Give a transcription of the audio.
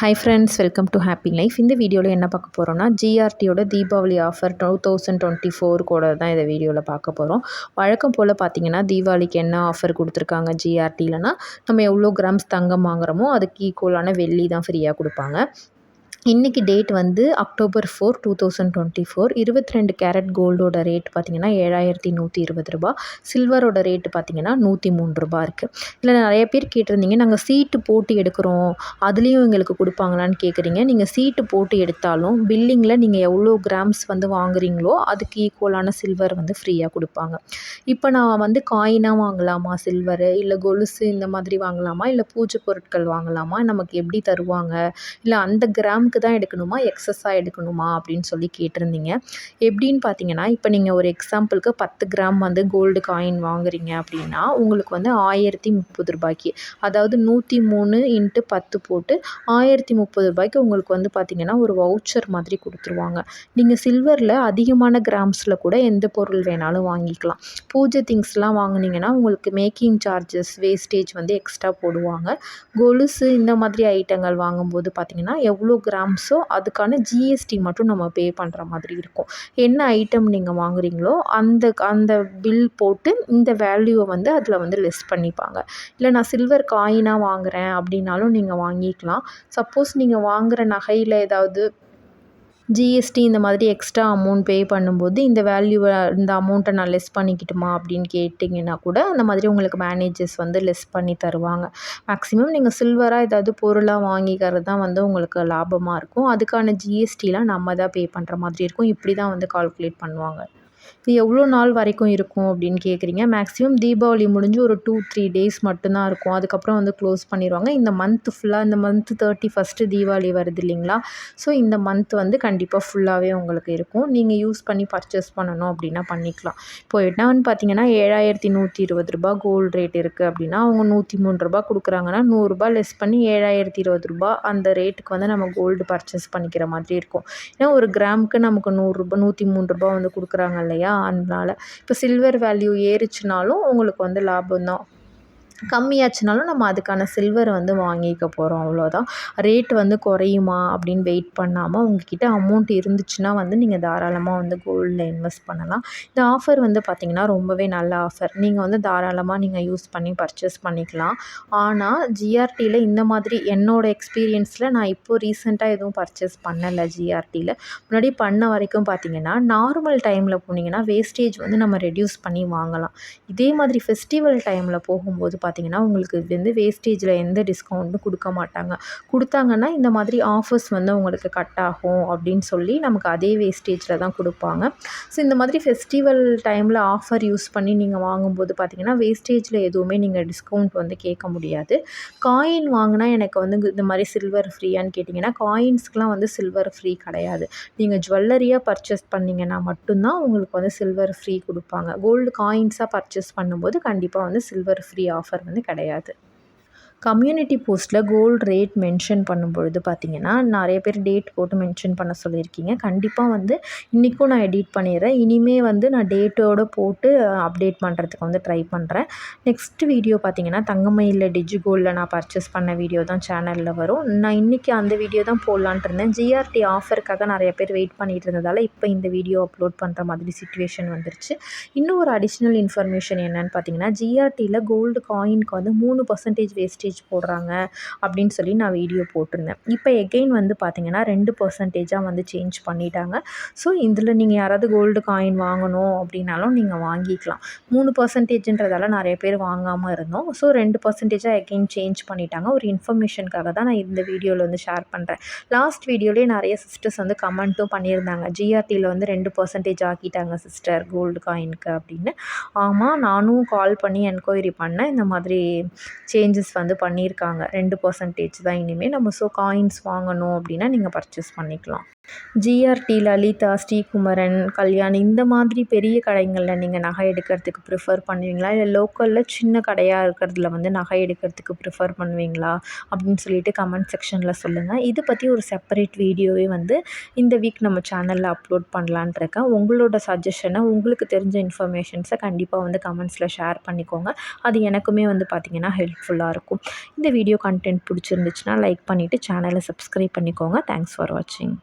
Hi friends, welcome to happy life. இந்த வீடியோவில் என்ன பார்க்க போகிறோம்னா, ஜிஆர்டியோட தீபாவளி ஆஃபர் 2024 கூட தான் இந்த வீடியோவில் பார்க்க போகிறோம். வழக்கம் போல் பார்த்தீங்கன்னா, தீபாவளிக்கு என்ன ஆஃபர் கொடுத்துருக்காங்க ஜிஆர்டிலனா, நம்ம எவ்வளோ கிராம்ஸ் தங்கம் வாங்குகிறோமோ அதுக்கு ஈக்குவலான வெள்ளி தான் ஃப்ரீயாக கொடுப்பாங்க. இன்றைக்கி டேட் வந்து October 4, 2024. 22 கேரட் கோல்டோட ரேட் பார்த்திங்கன்னா ரூ. 7,120. சில்வரோட ரேட்டு பார்த்திங்கன்னா ரூ. 103 இருக்குது. இதில் நிறைய பேர் கேட்டிருந்தீங்க, நாங்கள் சீட்டு போட்டு எடுக்கிறோம், அதுலேயும் எங்களுக்கு கொடுப்பாங்களான்னு கேட்குறீங்க. நீங்கள் சீட்டு போட்டு எடுத்தாலும் பில்லிங்கில் நீங்கள் எவ்வளோ கிராம்ஸ் வந்து வாங்குறீங்களோ அதுக்கு ஈக்குவலான சில்வர் வந்து ஃப்ரீயாக கொடுப்பாங்க. இப்போ நான் வந்து காயினாக வாங்கலாமா சில்வரு, இல்லை கொலுசு இந்த மாதிரி வாங்கலாமா, இல்லை பூஜை பொருட்கள் வாங்கலாமா, நமக்கு எப்படி தருவாங்க, இல்லை அந்த கிராம் தான் எடுக்கணுமா, எக்ஸஸாக எடுக்கணுமா அப்படின்னு சொல்லி கேட்டிருந்தீங்க. எப்படின்னு பார்த்தீங்கன்னா, இப்போ நீங்கள் ஒரு எக்ஸாம்பிளுக்கு 10 கிராம் வந்து கோல்டு காயின் வாங்குறீங்க அப்படின்னா உங்களுக்கு வந்து ரூ. 1030, அதாவது 103 × 10 போட்டு ரூ. 1030 உங்களுக்கு வந்து பார்த்திங்கன்னா ஒரு வவுச்சர் மாதிரி கொடுத்துருவாங்க. நீங்கள் சில்வரில் அதிகமான கிராம்ஸில் கூட எந்த பொருள் வேணாலும் வாங்கிக்கலாம். பூஜை திங்ஸ்லாம் வாங்கினீங்கன்னா உங்களுக்கு மேக்கிங் சார்ஜஸ், வேஸ்டேஜ் வந்து எக்ஸ்ட்ரா போடுவாங்க. கொலுசு இந்த மாதிரி ஐட்டங்கள் வாங்கும்போது பார்த்திங்கன்னா எவ்வளோ கிராம்ஸோ அதுக்கான ஜிஎஸ்டி மட்டும் நம்ம பே பண்ணுற மாதிரி இருக்கும். என்ன ஐட்டம் நீங்கள் வாங்குறீங்களோ அந்த பில் போட்டு இந்த வேல்யூவை வந்து அதில் வந்து லெஸ் பண்ணிப்பாங்க. இல்லை நான் சில்வர் காயினாக வாங்குகிறேன் அப்படின்னாலும் நீங்கள் வாங்கிக்கலாம். சப்போஸ் நீங்கள் வாங்குகிற நகையில் ஏதாவது ஜிஎஸ்டி இந்த மாதிரி எக்ஸ்ட்ரா அமௌண்ட் பே பண்ணும்போது இந்த வேல்யூவை, இந்த அமௌண்ட்டை நான் லெஸ் பண்ணிக்கிட்டுமா அப்படின்னு கேட்டிங்கன்னா கூட அந்த மாதிரி உங்களுக்கு மேனேஜர்ஸ் வந்து லெஸ் பண்ணி தருவாங்க. மேக்ஸிமம் நீங்கள் சில்வராக ஏதாவது பொருளாக வாங்கிக்கிறது தான் வந்து உங்களுக்கு லாபமாக இருக்கும். அதுக்கான ஜிஎஸ்டிலாம் நம்ம தான் பே பண்ணுற மாதிரி இருக்கும். இப்படி தான் வந்து கால்குலேட் பண்ணுவாங்க. இது எவ்வளோ நாள் வரைக்கும் இருக்கும் அப்படின்னு கேட்குறீங்க. மேக்ஸிமம் தீபாவளி முடிஞ்சு ஒரு 2-3 டேஸ் மட்டும்தான் இருக்கும். அதுக்கப்புறம் வந்து க்ளோஸ் பண்ணிடுவாங்க. இந்த மந்த்து ஃபுல்லாக, இந்த மந்த்து 31 தீபாவளி வருது இல்லைங்களா, ஸோ இந்த மந்த் வந்து கண்டிப்பாக ஃபுல்லாகவே உங்களுக்கு இருக்கும். நீங்கள் யூஸ் பண்ணி பர்ச்சேஸ் பண்ணணும் அப்படின்னா பண்ணிக்கலாம். இப்போ என்னன்னு பார்த்தீங்கன்னா ரூ. 7,120 கோல்டு ரேட் இருக்குது அப்படின்னா அவங்க ரூ. 103 கொடுக்குறாங்கன்னா ரூ. 100 லெஸ் பண்ணி ரூ. 7,020 அந்த ரேட்டுக்கு வந்து நம்ம கோல்டு பர்ச்சேஸ் பண்ணிக்கிற மாதிரி இருக்கும். ஏன்னா ஒரு கிராமுக்கு நமக்கு ரூ. 103 வந்து கொடுக்குறாங்க இல்லையா, அதனால. இப்போ சில்வர் வேல்யூ ஏறிச்சுனாலும் உங்களுக்கு வந்து லாபம் தான், கம்மியாச்சுனாலும் நம்ம அதுக்கான சில்வரை வந்து வாங்கிக்க போகிறோம், அவ்வளோதான். ரேட் வந்து குறையுமா அப்படின்னு வெயிட் பண்ணாமல் உங்ககிட்ட அமௌண்ட் இருந்துச்சுன்னா வந்து நீங்கள் தாராளமாக வந்து கோல்டில் இன்வெஸ்ட் பண்ணலாம். இந்த ஆஃபர் வந்து பார்த்திங்கன்னா ரொம்பவே நல்ல ஆஃபர். நீங்கள் வந்து தாராளமாக நீங்கள் யூஸ் பண்ணி பர்ச்சேஸ் பண்ணிக்கலாம். ஆனால் ஜிஆர்டியில் இந்த மாதிரி என்னோடய எக்ஸ்பீரியன்ஸில் நான் இப்போது ரீசெண்டாக எதுவும் பர்ச்சேஸ் பண்ணலை ஜிஆர்டியில். முன்னாடி பண்ண வரைக்கும் பார்த்திங்கன்னா நார்மல் டைமில் போனீங்கன்னா வேஸ்டேஜ் வந்து நம்ம ரெடியூஸ் பண்ணி வாங்கலாம். இதே மாதிரி ஃபெஸ்டிவல் டைமில் போகும்போது பார்த்திங்கன்னா உங்களுக்கு வந்து வேஸ்டேஜில் எந்த டிஸ்கவுண்ட்டும் கொடுக்க மாட்டாங்க. கொடுத்தாங்கன்னா இந்த மாதிரி ஆஃபர்ஸ் வந்து உங்களுக்கு கட் ஆகும் அப்படின்னு சொல்லி நமக்கு அதே வேஸ்டேஜில் தான் கொடுப்பாங்க. ஸோ இந்த மாதிரி ஃபெஸ்டிவல் டைமில் ஆஃபர் யூஸ் பண்ணி நீங்கள் வாங்கும்போது பார்த்திங்கன்னா வேஸ்டேஜில் எதுவுமே நீங்கள் டிஸ்கவுண்ட் வந்து கேட்க முடியாது. காயின் வாங்கினா எனக்கு வந்து இந்த மாதிரி சில்வர் ஃப்ரீயான்னு கேட்டிங்கன்னா காயின்ஸ்க்கெலாம் வந்து சில்வர் ஃப்ரீ கிடையாது. நீங்கள் ஜுவல்லரியாக பர்ச்சேஸ் பண்ணிங்கன்னா மட்டும்தான் உங்களுக்கு வந்து சில்வர் ஃப்ரீ கொடுப்பாங்க. கோல்டு காயின்ஸாக பர்ச்சேஸ் பண்ணும்போது கண்டிப்பாக வந்து சில்வர் ஃப்ரீ ஆஃபர் வந்து கிடையாது. கம்யூனிட்டி போஸ்ட்டில் கோல்டு ரேட் மென்ஷன் பண்ணும்பொழுது பார்த்திங்கன்னா நிறைய பேர் டேட் போட்டு மென்ஷன் பண்ண சொல்லியிருக்கீங்க. கண்டிப்பாக வந்து இன்றைக்கும் நான் எடிட் பண்ணிடுறேன். இனிமேல் வந்து நான் டேட்டோடு போட்டு அப்டேட் பண்ணுறதுக்கு வந்து ட்ரை பண்ணுறேன். நெக்ஸ்ட் வீடியோ பார்த்திங்கன்னா தங்கமயிலில் டிஜி கோல்டில் நான் பர்ச்சேஸ் பண்ண வீடியோ தான் சேனலில் வரும். நான் இன்றைக்கி அந்த வீடியோ தான் போடலான்ட்டு இருந்தேன். ஜிஆர்டி ஆஃபருக்காக நிறைய பேர் வெயிட் பண்ணிகிட்டு இருந்ததால் இப்போ இந்த வீடியோ அப்லோட் பண்ணுற மாதிரி சிச்சுவேஷன் வந்துருச்சு. இன்னும் ஒரு அடிஷ்னல் இன்ஃபர்மேஷன் என்னென்னு பார்த்திங்கன்னா ஜிஆர்டியில் கோல்டு காயினுக்கு வந்து 3% வேஸ்டேஜ் போடுறாங்க அப்படின்னு சொல்லி நான் வீடியோ போட்டிருந்தேன். இப்போ எகெயின் வந்து பார்த்திங்கன்னா 2% வந்து சேஞ்ச் பண்ணிட்டாங்க. ஸோ இதில் நீங்கள் யாராவது கோல்டு காயின் வாங்கணும் அப்படின்னாலும் நீங்கள் வாங்கிக்கலாம். 3%ன்றதால நிறைய பேர் வாங்காமல் இருந்தோம். ஸோ 2% எகெயின் சேஞ்ச் பண்ணிட்டாங்க. ஒரு இன்ஃபர்மேஷனுக்காக தான் நான் இந்த வீடியோவில் வந்து ஷேர் பண்ணுறேன். லாஸ்ட் வீடியோலேயே நிறைய சிஸ்டர்ஸ் வந்து கமெண்ட்டும் பண்ணியிருந்தாங்க, ஜிஆர்டியில் வந்து 2% ஆக்கிட்டாங்க சிஸ்டர் கோல்டு காயினுக்கு அப்படின்னு. ஆமாம், நானும் கால் பண்ணி என்கொயரி பண்ணேன். இந்த மாதிரி சேஞ்சஸ் வந்து பண்ணியிருக்காங்க. 2% தான் இனிமேல் நம்ம. ஸோ காயின்ஸ் வாங்கணும் அப்படின்னா நீங்கள் பர்ச்சேஸ் பண்ணிக்கலாம். ஜிஆர்டி, லலிதா, ஸ்ரீகுமரன், கல்யாண் இந்த மாதிரி பெரிய கடைகளில் நீங்கள் நகை எடுக்கிறதுக்கு ப்ரிஃபர் பண்ணுவீங்களா? இல்லை லோக்கலில் சின்ன கடையாக இருக்கிறதுல வந்து நகை எடுக்கிறதுக்கு ப்ரிஃபர் பண்ணுவீங்களா? அப்படின்னு சொல்லிட்டு கமெண்ட் செக்ஷனில் சொல்லுங்கள். இதை பற்றி ஒரு செப்பரேட் வீடியோவே வந்து இந்த வீக் நம்ம சேனலில் அப்லோட் பண்ணலான்னு இருக்கேன். உங்களோட சஜஷனை, உங்களுக்கு தெரிஞ்ச இன்ஃபர்மேஷன்ஸை கண்டிப்பாக வந்து கமெண்ட்ஸில் ஷேர் பண்ணிக்கோங்க. அது எனக்குமே வந்து பார்த்திங்கன்னா ஹெல்ப்ஃபுல்லாக இருக்கும். இந்த வீடியோ கண்டென்ட் பிடிச்சிருந்துச்சுன்னா லைக் பண்ணிவிட்டு சேனலை சப்ஸ்கிரைப் பண்ணிக்கோங்க. தேங்க்ஸ் ஃபார் வாட்சிங்.